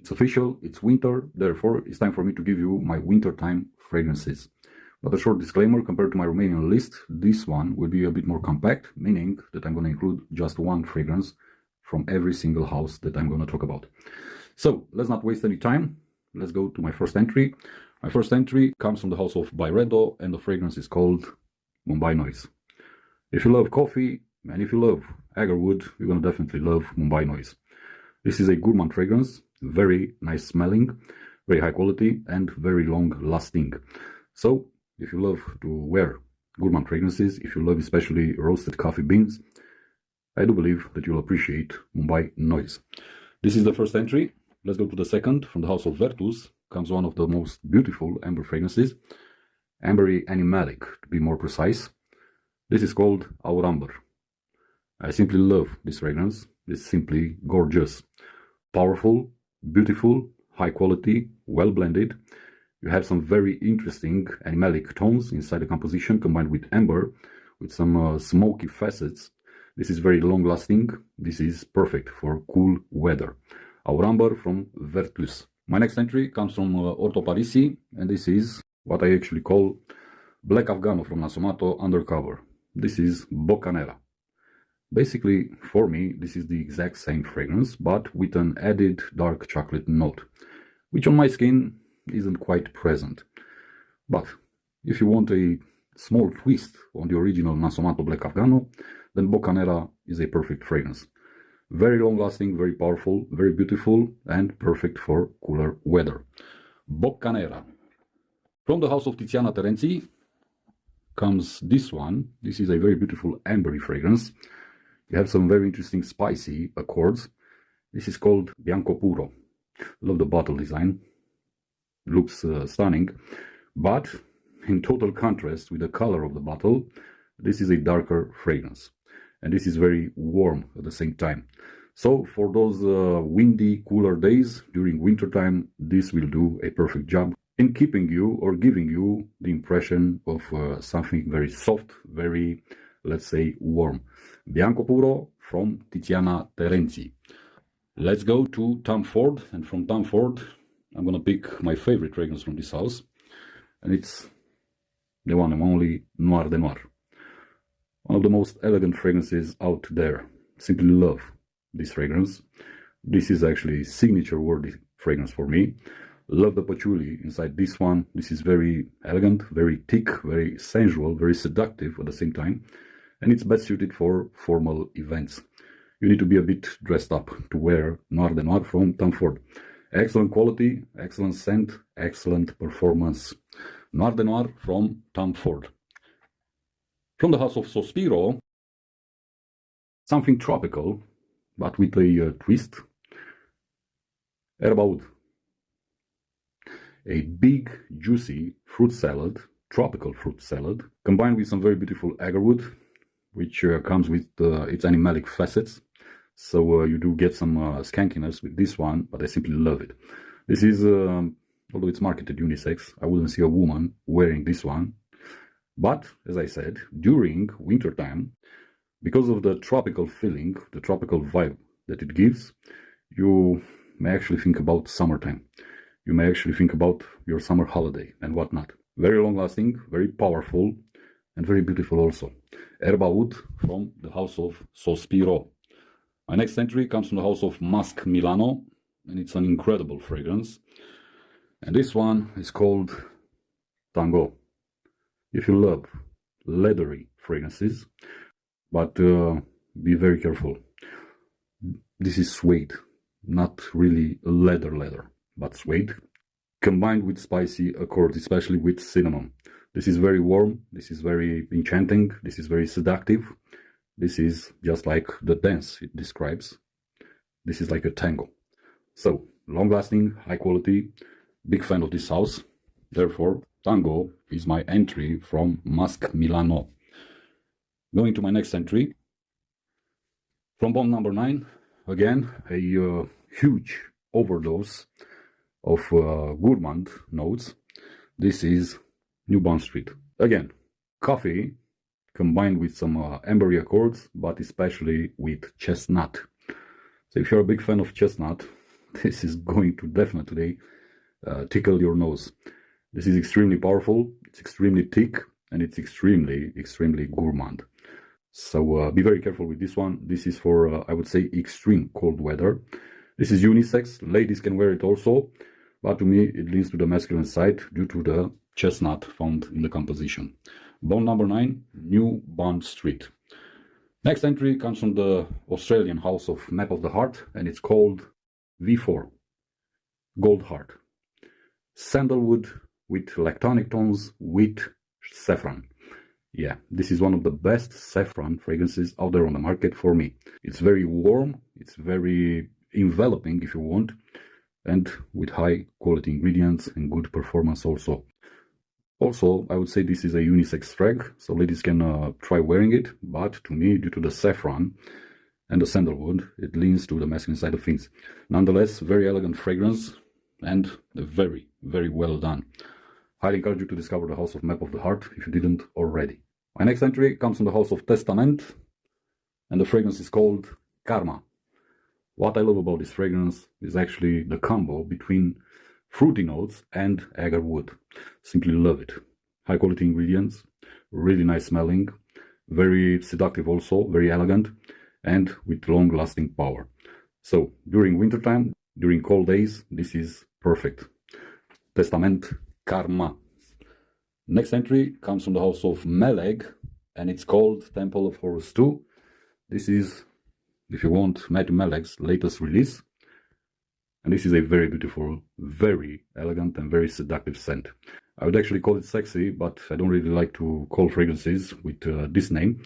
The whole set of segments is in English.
It's official, it's winter, therefore it's time for me to give you my wintertime fragrances. But a short disclaimer, compared to my Romanian list, this one will be a bit more compact, meaning that I'm going to include just one fragrance from every single house that I'm going to talk about. So let's not waste any time. Let's go to my first entry. My first entry comes from the house of Byredo, and the fragrance is called Mumbai Noise. If you love coffee and if you love agarwood, you're going to definitely love Mumbai Noise. This is a gourmand fragrance, very nice smelling, very high quality and very long lasting. So if you love to wear gourmand fragrances, if you love especially roasted coffee beans, I do believe that you'll appreciate Mumbai Noise. This is the first entry. Let's go to the second. From the house of Vertus comes one of the most beautiful amber fragrances, ambery animalic to be more precise. This is called Auramber. I simply love this fragrance. It's simply gorgeous, powerful, beautiful, high quality, well blended. You have some very interesting animalic tones inside the composition combined with amber, with some smoky facets. This is very long lasting. This is perfect for cool weather. Auramber from Vertus. My next entry comes from Orto Parisi, and this is what I actually call Black Afghano from Nasomato Undercover. This is Boccanera. Basically, for me, this is the exact same fragrance, but with an added dark chocolate note, which on my skin isn't quite present. But if you want a small twist on the original Nasomato Black Afghano, then Boccanera is a perfect fragrance. Very long lasting, very powerful, very beautiful, and perfect for cooler weather. Boccanera. From the house of Tiziana Terenzi comes this one. This is a very beautiful ambery fragrance. You have some very interesting spicy accords. This is called Bianco Puro. Love the bottle design. Looks stunning. But in total contrast with the color of the bottle, this is a darker fragrance. And this is very warm at the same time. So for those windy, cooler days during wintertime, this will do a perfect job in keeping you or giving you the impression of something very soft, very, let's say, warm. Bianco Puro from Tiziana Terenzi. Let's go to Tom Ford, and from Tom Ford, I'm gonna pick my favorite fragrance from this house, and it's the one and only Noir de Noir. One of the most elegant fragrances out there. Simply love this fragrance. This is actually signature worthy fragrance for me. Love the patchouli inside this one. This is very elegant, very thick, very sensual, very seductive at the same time. And it's best suited for formal events. You need to be a bit dressed up to wear Noir de Noir from Tom Ford. Excellent quality, excellent scent, excellent performance. Noir de Noir from Tom Ford. From the house of Sospiro, something tropical, but with a twist. Herbaud. A big, juicy fruit salad, tropical fruit salad, combined with some very beautiful agarwood, which comes with its animalic facets. So you do get some skankiness with this one, but I simply love it. This is, although it's marketed unisex, I wouldn't see a woman wearing this one. But, as I said, during wintertime, because of the tropical feeling, the tropical vibe that it gives, you may actually think about summertime. You may actually think about your summer holiday and whatnot. Very long lasting, very powerful, and very beautiful also. Herbaud from the house of Sospiro. My next entry comes from the house of Musk Milano, and it's an incredible fragrance. And this one is called Tango. If you love leathery fragrances, but be very careful. This is suede, not really leather, but suede, combined with spicy accords, especially with cinnamon. This is very warm, this is very enchanting, this is very seductive. This is just like the dance it describes. This is like a tango. So, long-lasting, high quality, big fan of this house. Therefore, Tango is my entry from Musk Milano. Going to my next entry. From Bond number 9, again, a huge overdose of gourmand notes. This is New Bond Street. Again, coffee combined with some ambery accords, but especially with chestnut. So if you're a big fan of chestnut, this is going to definitely tickle your nose. This is extremely powerful, it's extremely thick, and it's extremely gourmand. So be very careful with this one. This is for, I would say, extreme cold weather. This is unisex, ladies can wear it also, but to me it leans to the masculine side due to the chestnut found in the composition. Bond number 9, New Bond Street. Next entry comes from the Australian house of Map of the Heart, and it's called V4, Gold Heart. Sandalwood with lactonic tones with saffron. Yeah, this is one of the best saffron fragrances out there on the market for me. It's very warm, it's very enveloping if you want, and with high quality ingredients and good performance also. Also, I would say this is a unisex frag, so ladies can try wearing it, but to me, due to the saffron and the sandalwood, it leans to the masculine side of things. Nonetheless, very elegant fragrance and very well done. Highly encourage you to discover the House of Map of the Heart if you didn't already. My next entry comes from the House of Testament, and the fragrance is called Karma. What I love about this fragrance is actually the combo between fruity notes and agar wood. Simply love it. High quality ingredients, really nice smelling, very seductive also, very elegant, and with long lasting power. So during wintertime, during cold days, this is perfect. Testament Karma. Next entry comes from the house of Meleg, and it's called Temple of Horus 2. This is, if you want, Matthew Meleg's latest release. And this is a very beautiful, very elegant and very seductive scent. I would actually call it sexy, but I don't really like to call fragrances with this name.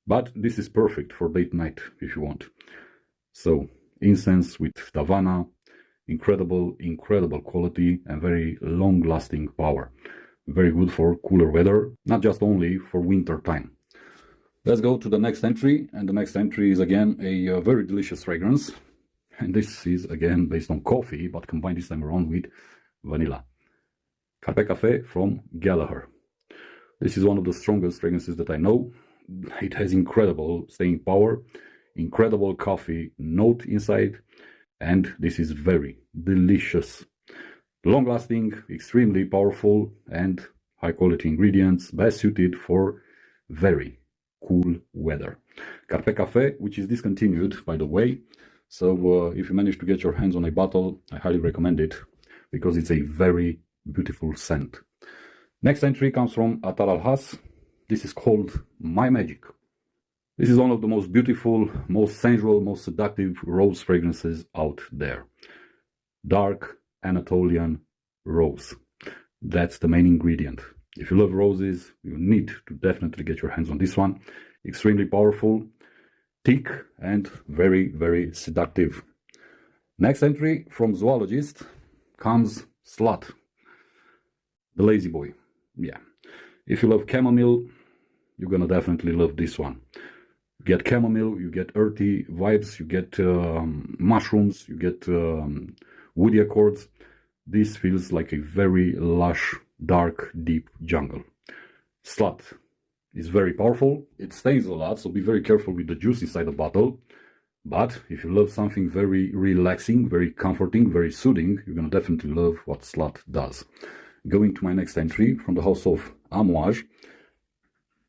But this is perfect for date night if you want. So, incense with Davana, incredible quality and very long-lasting power. Very good for cooler weather, not just only for winter time. Let's go to the next entry, and the next entry is again a very delicious fragrance. And this is again based on coffee, but combined this time around with vanilla. Carpe Café from Gallagher. This is one of the strongest fragrances that I know. It has incredible staying power, incredible coffee note inside, and this is very delicious. Long-lasting, extremely powerful, and high-quality ingredients, best suited for very cool weather. Carpe Café, which is discontinued, by the way. So if you manage to get your hands on a bottle, I highly recommend it, because it's a very beautiful scent. Next entry comes from Atar Al-Has. This is called My Magic. This is one of the most beautiful, most sensual, most seductive rose fragrances out there. Dark Anatolian rose. That's the main ingredient. If you love roses, you need to definitely get your hands on this one. Extremely powerful, thick, and very seductive. Next entry from Zoologist comes Slut, the lazy boy. Yeah. If you love chamomile, you're gonna definitely love this one. You get chamomile, you get earthy vibes, you get mushrooms, you get woody accords. This feels like a very lush, dark, deep jungle. Slut is very powerful. It stains a lot, so be very careful with the juice inside the bottle. But if you love something very relaxing, very comforting, very soothing, you're gonna definitely love what Slut does. Going to my next entry from the house of Amouage.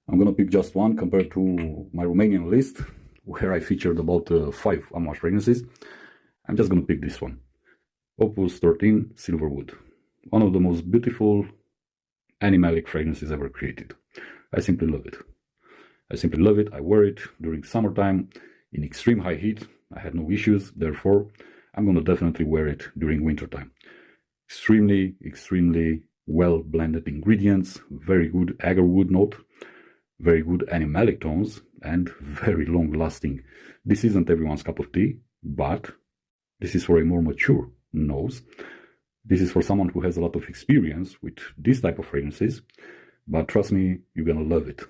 I'm gonna pick just one compared to my Romanian list, where I featured about 5 Amouage fragrances. I'm just gonna pick this one. Opus 13 Silverwood. One of the most beautiful animalic fragrances ever created. I simply love it. I simply love it. I wear it during summertime in extreme high heat. I had no issues, therefore I'm gonna definitely wear it during wintertime. Extremely well blended ingredients, very good agarwood note, very good animalic tones, and very long lasting. This isn't everyone's cup of tea, but this is for a more mature nose. This is for someone who has a lot of experience with this type of fragrances, but trust me, you're gonna love it.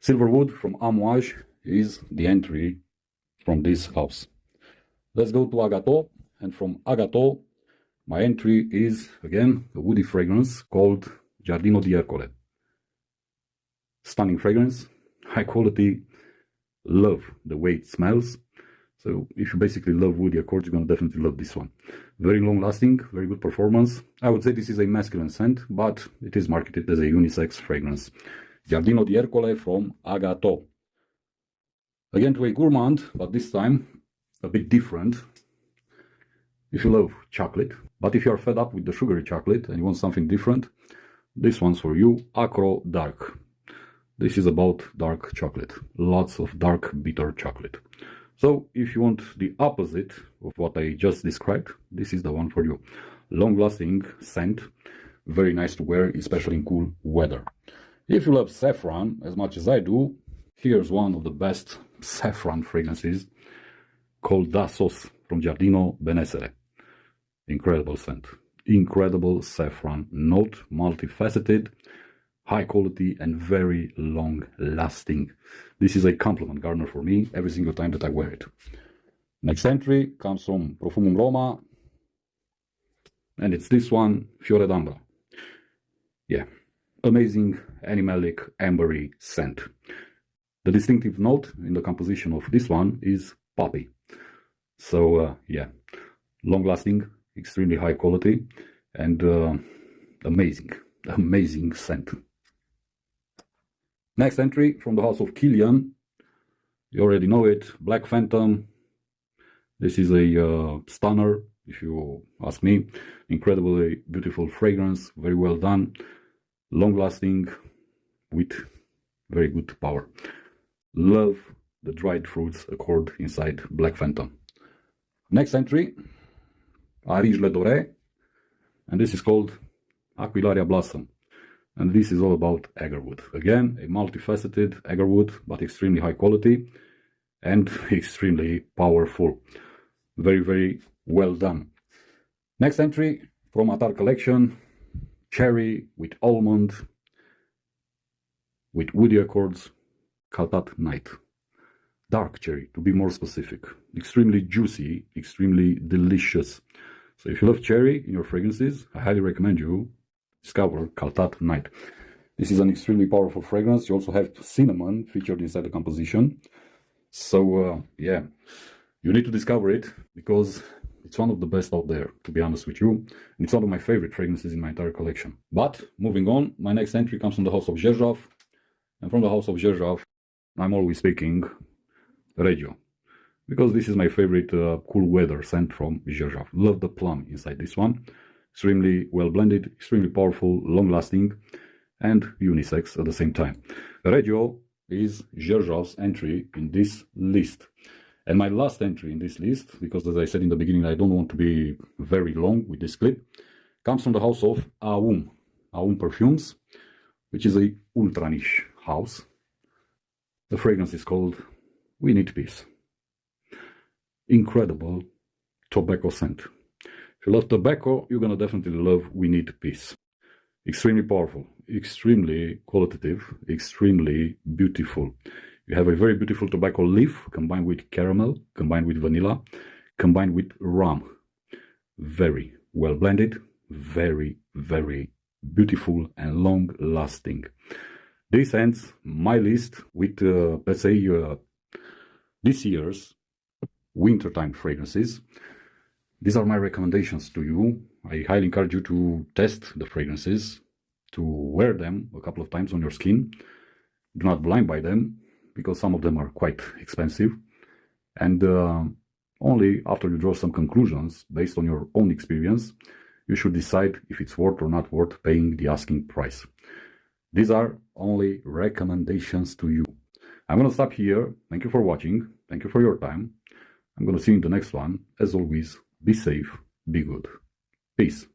Silverwood from Amouage is the entry from this house. Let's go to Agato, and from Agato, my entry is, again, a woody fragrance called Giardino di Ercole. Stunning fragrance, high quality, love the way it smells. So if you basically love woody accords, you're gonna definitely love this one. Very long lasting, very good performance. I would say this is a masculine scent, but it is marketed as a unisex fragrance. Giardino di Ercole from Agato. Again to a gourmand, but this time a bit different. If you love chocolate, but if you are fed up with the sugary chocolate and you want something different, this one's for you, Acro Dark. This is about dark chocolate, lots of dark bitter chocolate. So if you want the opposite of what I just described, this is the one for you. Long-lasting scent, very nice to wear, especially in cool weather. If you love saffron as much as I do, here's one of the best saffron fragrances called Da Sos from Giardino Benessere. Incredible scent, incredible saffron note, multifaceted, high quality and very long lasting. This is a compliment garner for me every single time that I wear it. Next entry comes from Profumum Roma, and it's this one, Fiore d'Ambra. Yeah, amazing animalic ambery scent. The distinctive note in the composition of this one is poppy. So yeah, long lasting, extremely high quality, and amazing scent. Next entry from the house of Kilian. You already know it, Black Phantom. This is a stunner, if you ask me. Incredibly beautiful fragrance, very well done, long lasting, with very good power. Love the dried fruits accord inside Black Phantom. Next entry, Arige Le Doré, and this is called Aquilaria Blossom. And this is all about agarwood. Again, a multifaceted agarwood, but extremely high quality and extremely powerful. Very, very well done. Next entry from Attar collection, cherry with almond, with woody accords, Kaltat Night. Dark cherry, to be more specific. Extremely juicy, extremely delicious. So if you love cherry in your fragrances, I highly recommend you discover Kaltat Night. This is an extremely powerful fragrance. You also have cinnamon featured inside the composition. So yeah, you need to discover it because it's one of the best out there, to be honest with you. And it's one of my favorite fragrances in my entire collection. But moving on, my next entry comes from the house of Gerjaf. And from the house of Gerjaf, I'm always speaking Regio, because this is my favorite cool weather scent from Gerjaf. Love the plum inside this one. Extremely well blended, extremely powerful, long lasting, and unisex at the same time. Regio is Gerjaf's entry in this list. And my last entry in this list, because as I said in the beginning, I don't want to be very long with this clip, comes from the house of Aum Perfumes, which is a ultra niche house. The fragrance is called We Need Peace. Incredible tobacco scent. If you love tobacco, you're gonna definitely love We Need Peace. Extremely powerful, extremely qualitative, extremely beautiful. You have a very beautiful tobacco leaf combined with caramel, combined with vanilla, combined with rum. Very well blended, very, very beautiful and long lasting. This ends my list with, let's say, this year's wintertime fragrances. These are my recommendations to you. I highly encourage you to test the fragrances, to wear them a couple of times on your skin. Do not blind buy them, because some of them are quite expensive. And only after you draw some conclusions based on your own experience, you should decide if it's worth or not worth paying the asking price. These are only recommendations to you. I'm going to stop here. Thank you for watching. Thank you for your time. I'm going to see you in the next one. As always, be safe, be good. Peace.